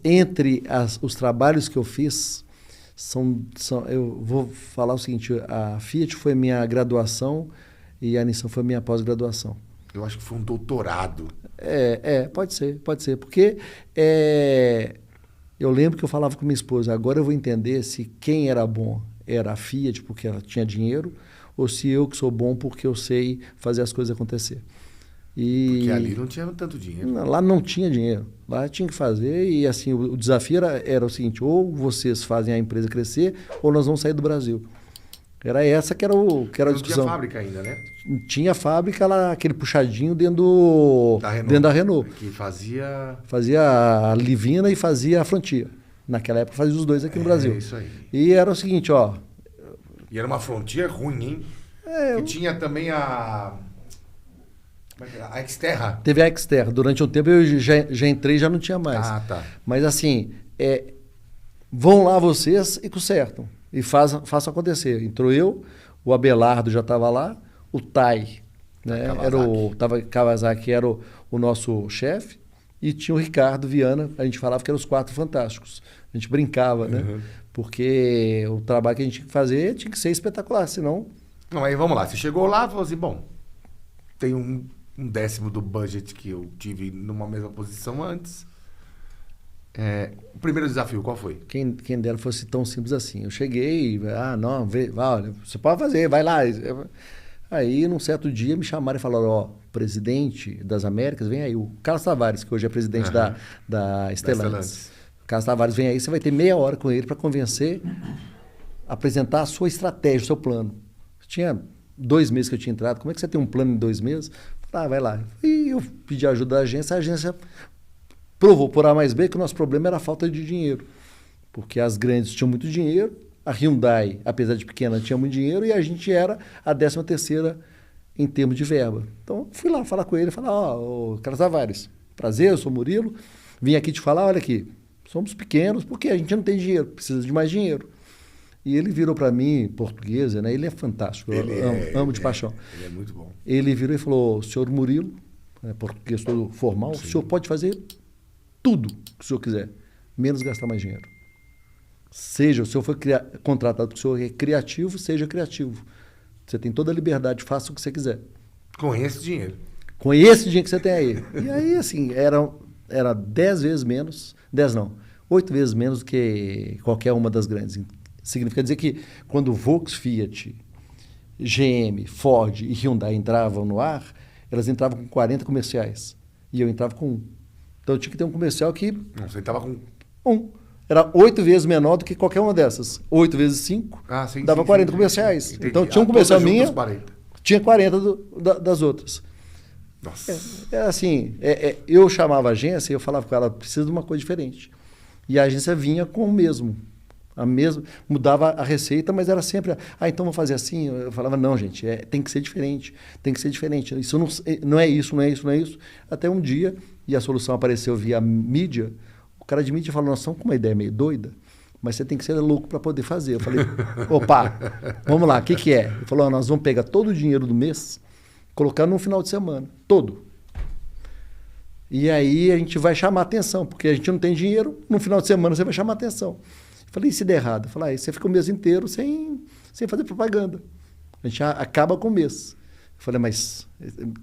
entre os trabalhos que eu fiz, eu vou falar o seguinte, a Fiat foi minha graduação e a Nissan foi minha pós-graduação. Eu acho que foi um doutorado. Pode ser, porque eu lembro que eu falava com minha esposa, agora eu vou entender se quem era bom era a Fiat porque ela tinha dinheiro, ou se eu que sou bom porque eu sei fazer as coisas acontecer. Porque ali não tinha tanto dinheiro. Lá não tinha dinheiro. Lá tinha que fazer e assim, o desafio era o seguinte, ou vocês fazem a empresa crescer, ou nós vamos sair do Brasil. Era essa que era a discussão. Não tinha fábrica ainda, né? Tinha fábrica lá, aquele puxadinho dentro da Renault. Que fazia... Fazia a Livina e fazia a Frontier. Naquela época fazia os dois aqui no Brasil. É isso aí. E era o seguinte, ó... E era uma Frontier ruim, hein? E tinha também a Xterra. Teve a Xterra. Durante um tempo eu já entrei e já não tinha mais. Ah, tá. Mas assim, vão lá vocês e consertam. E façam acontecer. Entrou eu, o Abelardo já estava lá, o Tai, né? Kawasaki era o nosso chefe, e tinha o Ricardo Viana, a gente falava que eram os 4 fantásticos. A gente brincava, né? Porque o trabalho que a gente tinha que fazer tinha que ser espetacular, senão... Não, aí vamos lá. Você chegou lá e falou assim, bom, tem um décimo do budget que eu tive numa mesma posição antes. O primeiro desafio, qual foi? Quem dera fosse tão simples assim. Eu cheguei, olha, você pode fazer, vai lá. Aí, num certo dia, me chamaram e falaram, ó, presidente das Américas, vem aí. O Carlos Tavares, que hoje é presidente da Stellantis. O Carlos Tavares vem aí, você vai ter meia hora com ele para convencer, apresentar a sua estratégia, o seu plano. Tinha 2 meses que eu tinha entrado, como é que você tem um plano em 2 meses? Vai lá. E eu pedi ajuda da agência, a agência provou por A mais B que o nosso problema era a falta de dinheiro. Porque as grandes tinham muito dinheiro, a Hyundai, apesar de pequena, tinha muito dinheiro e a gente era a 13ª em termos de verba. Então, fui lá falar com ele, falar, ó, Carlos Tavares, prazer, eu sou o Murilo, vim aqui te falar, olha aqui, somos pequenos porque a gente não tem dinheiro, precisa de mais dinheiro. E ele virou para mim, portuguesa, né? Ele é fantástico, eu amo de paixão. Ele é muito bom. Ele virou e falou, senhor Murilo, português todo formal, Sim. O senhor pode fazer tudo que o senhor quiser, menos gastar mais dinheiro. Se o senhor foi contratado porque o senhor é criativo, seja criativo. Você tem toda a liberdade, faça o que você quiser. Com esse dinheiro. Com esse dinheiro que você tem aí. E aí, assim, era 10 vezes menos, 10 não, 8 vezes menos do que qualquer uma das grandes. Significa dizer que quando Volks, Fiat, GM, Ford e Hyundai entravam no ar, elas entravam com 40 comerciais. E eu entrava com 1. Então eu tinha que ter um comercial que... Não, você estava com... 1. Era 8 vezes menor do que qualquer uma dessas. 8 vezes 5 dava 40 comerciais. Entendi. Então tinha um comercial minha, 40. tinha 40 das outras. Nossa. Assim, eu chamava a agência e eu falava com ela, precisa de uma coisa diferente. E a agência vinha com o mesmo. Mudava a receita, mas era sempre, então vou fazer assim. Eu falava, não, gente, tem que ser diferente, tem que ser diferente. Isso não é isso, não é isso, não é isso. Até um dia, e a solução apareceu via mídia, o cara de mídia falou, nós estamos com uma ideia meio doida, mas você tem que ser louco para poder fazer. Eu falei, opa, vamos lá, o que é? Ele falou, nós vamos pegar todo o dinheiro do mês, colocar num final de semana, todo. E aí a gente vai chamar atenção, porque a gente não tem dinheiro, no final de semana você vai chamar atenção. Eu falei, e se der errado? Eu falei, aí você fica o mês inteiro sem fazer propaganda. A gente acaba com o mês. Eu falei, mas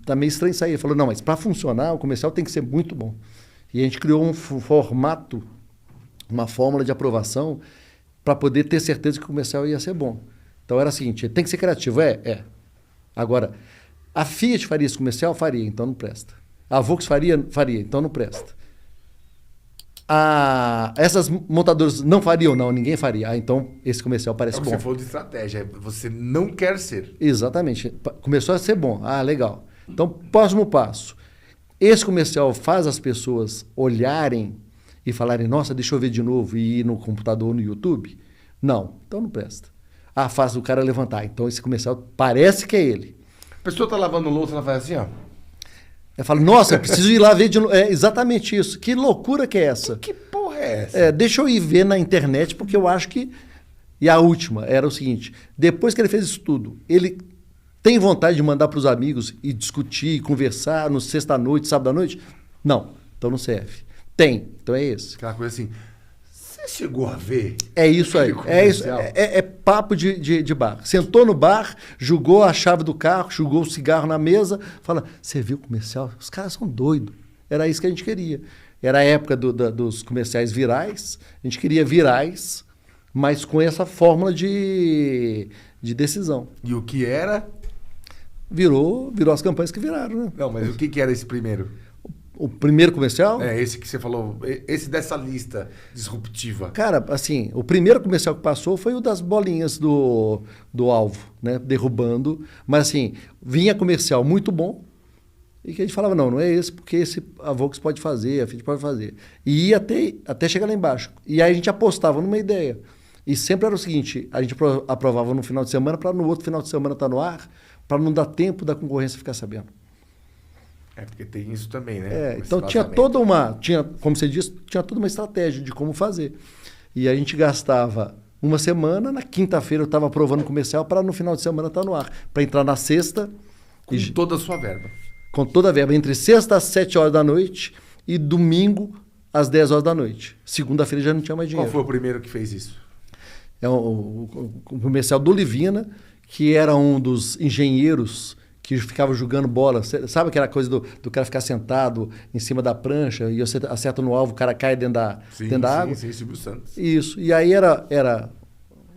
tá meio estranho isso aí. Ele falou, não, mas para funcionar, o comercial tem que ser muito bom. E a gente criou um formato, uma fórmula de aprovação para poder ter certeza que o comercial ia ser bom. Então era o seguinte, tem que ser criativo. Agora, a Fiat faria esse comercial? Faria, então não presta. A Volks faria, então não presta. Essas montadoras não fariam, não, ninguém faria. Então esse comercial parece bom. Você falou de estratégia, você não quer ser. Exatamente. Começou a ser bom. Legal. Então, próximo passo. Esse comercial faz as pessoas olharem e falarem, nossa, deixa eu ver de novo e ir no computador ou no YouTube? Não, então não presta. Faz o cara levantar. Então esse comercial parece que é ele. A pessoa está lavando louça, ela faz assim, ó. Eu falo, nossa, eu preciso ir lá ver de novo. É exatamente isso. Que loucura que é essa? Que porra é essa? Deixa eu ir ver na internet, porque eu acho que... E a última era o seguinte, depois que ele fez isso tudo, ele tem vontade de mandar para os amigos e discutir, conversar no sexta-noite, sábado à noite? Não, então não serve. Tem. Então é esse. Aquela coisa assim, você chegou a ver? É isso aí. aquele É, isso, comercial? é papo de bar. Sentou no bar, jogou a chave do carro, jogou o cigarro na mesa, fala, você viu o comercial? Os caras são doidos. Era isso que a gente queria. Era a época dos comerciais virais. A gente queria virais, mas com essa fórmula de decisão. E o que era? Virou as campanhas que viraram, né? Não, mas o que era esse primeiro? O primeiro comercial? É, esse que você falou, esse dessa lista disruptiva. Cara, assim, o primeiro comercial que passou foi o das bolinhas do alvo, né? Derrubando. Mas, assim, vinha comercial muito bom e que a gente falava, não é esse, porque esse a Volks pode fazer, a Fiat pode fazer. E ia até chegar lá embaixo. E aí a gente apostava numa ideia. E sempre era o seguinte, a gente aprovava no final de semana para no outro final de semana estar no ar, para não dar tempo da concorrência ficar sabendo. É, porque tem isso também, né? Então tinha toda uma, como você disse, tinha toda uma estratégia de como fazer. E a gente gastava uma semana, na quinta-feira eu estava aprovando o comercial para no final de semana estar no ar. Para entrar na sexta. Com toda a sua verba. Com toda a verba. Entre sexta às 7 horas da noite e domingo às 10 horas da noite. Segunda-feira já não tinha mais dinheiro. Qual foi o primeiro que fez isso? É o comercial do Livina, que era um dos engenheiros que ficava jogando bola. Sabe aquela coisa do cara ficar sentado em cima da prancha e você acerta no alvo, o cara cai dentro da água? Sim, Silvio Santos. Isso. E aí era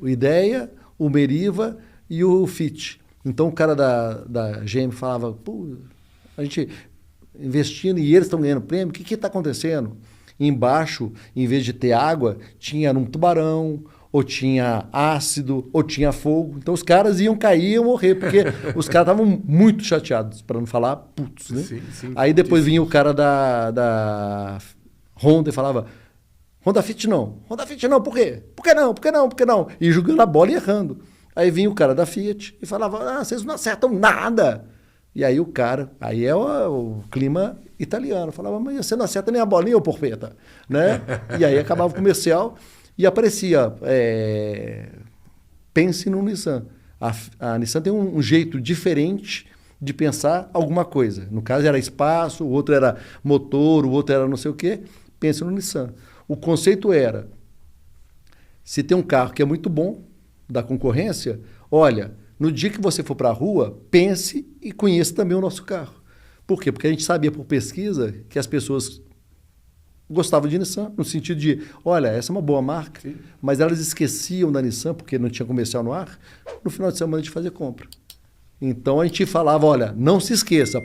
o Ideia, o Meriva e o Fit. Então o cara da GM falava, pô, a gente investindo e eles estão ganhando prêmio, o que está acontecendo? E embaixo, em vez de ter água, tinha um tubarão, ou tinha ácido, ou tinha fogo. Então os caras iam cair e iam morrer, porque os caras estavam muito chateados, para não falar putos, né? Sim, aí depois vinha o cara da Honda e falava, Honda Fit não, por quê? Por que não? E jogando a bola e errando. Aí vinha o cara da Fiat e falava, vocês não acertam nada. E aí o cara, aí é o clima italiano, falava, mas você não acerta nem a bolinha, ô porpeta, né? E aí acabava o comercial. E aparecia, pense no Nissan. A Nissan tem um jeito diferente de pensar alguma coisa. No caso era espaço, o outro era motor, o outro era não sei o quê. Pense no Nissan. O conceito era, se tem um carro que é muito bom, da concorrência, olha, no dia que você for para a rua, pense e conheça também o nosso carro. Por quê? Porque a gente sabia por pesquisa que as pessoas gostavam de Nissan, no sentido de, olha, essa é uma boa marca, sim, mas elas esqueciam da Nissan, porque não tinha comercial no ar, no final de semana de fazer compra. Então a gente falava, olha, não se esqueça,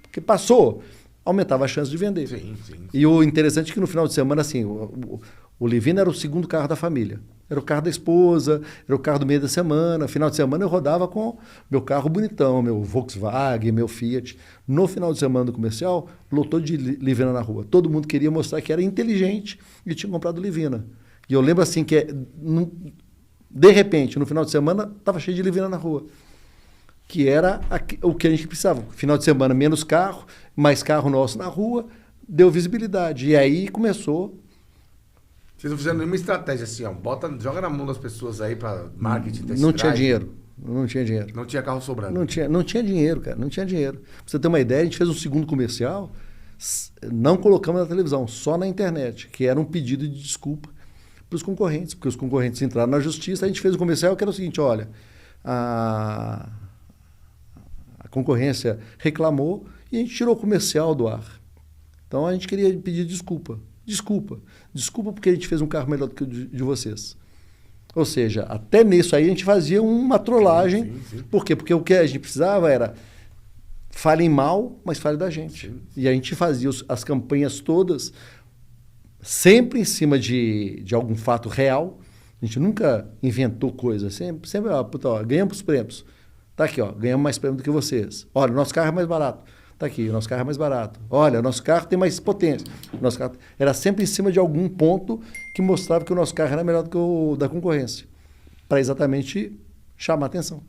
porque passou, aumentava a chance de vender. Sim. E o interessante é que no final de semana, assim, o Livina era o segundo carro da família. Era o carro da esposa, era o carro do meio da semana. Final de semana eu rodava com meu carro bonitão, meu Volkswagen, meu Fiat. No final de semana do comercial, lotou de Livina na rua. Todo mundo queria mostrar que era inteligente e tinha comprado Livina. E eu lembro assim que, de repente, no final de semana, estava cheio de Livina na rua. Que era o que a gente precisava. Final de semana, menos carro, mais carro nosso na rua, deu visibilidade. E aí começou... Vocês não fizeram nenhuma estratégia assim, ó, joga na mão das pessoas aí para marketing, test Não drive. tinha dinheiro. Não tinha dinheiro. Não tinha carro sobrando. Não tinha dinheiro, cara. Não tinha dinheiro. Pra você ter uma ideia, a gente fez um segundo comercial, não colocamos na televisão, só na internet, que era um pedido de desculpa para os concorrentes, porque os concorrentes entraram na justiça, a gente fez um comercial que era o seguinte, olha, a concorrência reclamou e a gente tirou o comercial do ar. Então a gente queria pedir desculpa. Desculpa porque a gente fez um carro melhor do que o de vocês. Ou seja, até nisso aí a gente fazia uma trollagem. Sim. Por quê? Porque o que a gente precisava era falem mal, mas falem da gente. Sim. E a gente fazia as campanhas todas sempre em cima de algum fato real. A gente nunca inventou coisa. Sempre ganhamos prêmios. Tá aqui, ó, ganhamos mais prêmios do que vocês. Olha, o nosso carro é mais barato. Está aqui, o nosso carro é mais barato. Olha, o nosso carro tem mais potência. O nosso carro era sempre em cima de algum ponto que mostrava que o nosso carro era melhor do que o da concorrência, para exatamente chamar a atenção.